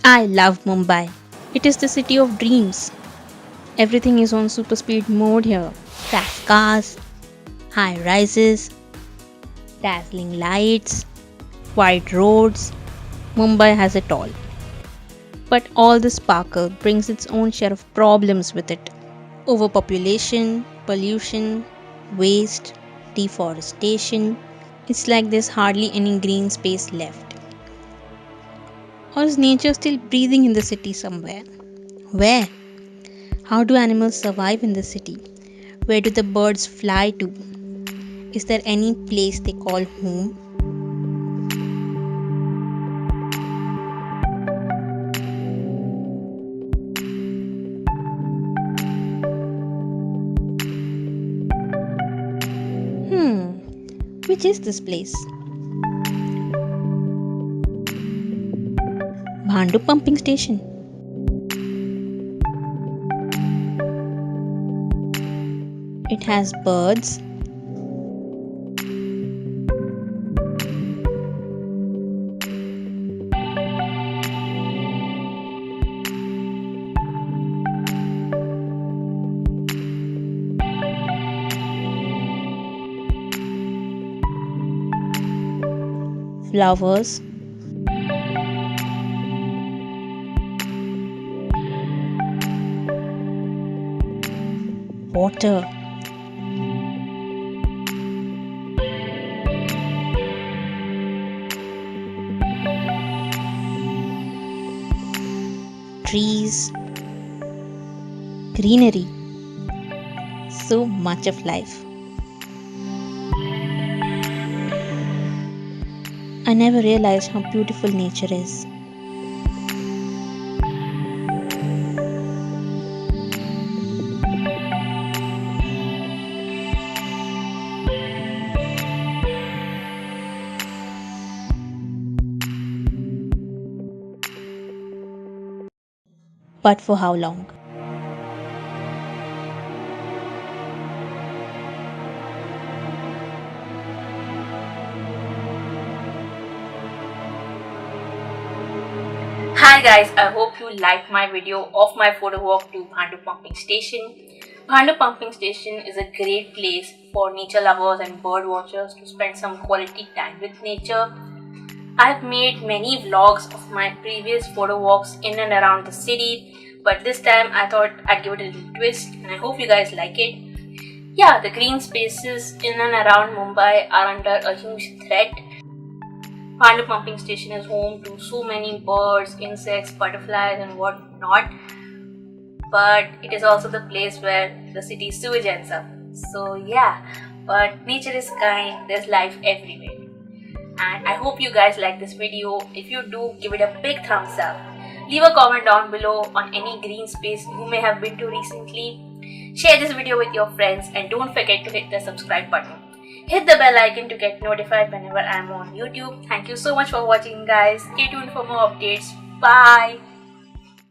I love Mumbai. It is the city of dreams. Everything is on super speed mode here. Fast cars, high rises, dazzling lights, wide roads. Mumbai has it all. But all the sparkle brings its own share of problems with it. Overpopulation, pollution, waste, deforestation. It's like there's hardly any green space left. Or is nature still breathing in the city somewhere? Where? How do animals survive in the city? Where do the birds fly to? Is there any place they call home? Hmm, which is this place? Bhandup pumping station. It has birds, flowers, water, trees, greenery. So much of life. I never realized how beautiful nature is. But for how long? Hi guys, I hope you liked my video of my photo walk to Bhandup pumping station. Bhandup pumping station is a great place for nature lovers and bird watchers to spend some quality time with nature. I've made many vlogs of my previous photo walks in and around the city, but this time I thought I'd give it a little twist and I hope you guys like it. Yeah, the green spaces in and around Mumbai are under a huge threat. Bhandup pumping station is home to so many birds, insects, butterflies and whatnot. But it is also the place where the city sewage ends up. So yeah, but nature is kind, there's life everywhere. And I hope you guys like this video. If you do, give it a big thumbs up. Leave a comment down below on any green space you may have been to recently. Share this video with your friends and don't forget to hit the subscribe button. Hit the bell icon to get notified whenever I'm on YouTube. Thank you so much for watching guys. Stay tuned for more updates. Bye.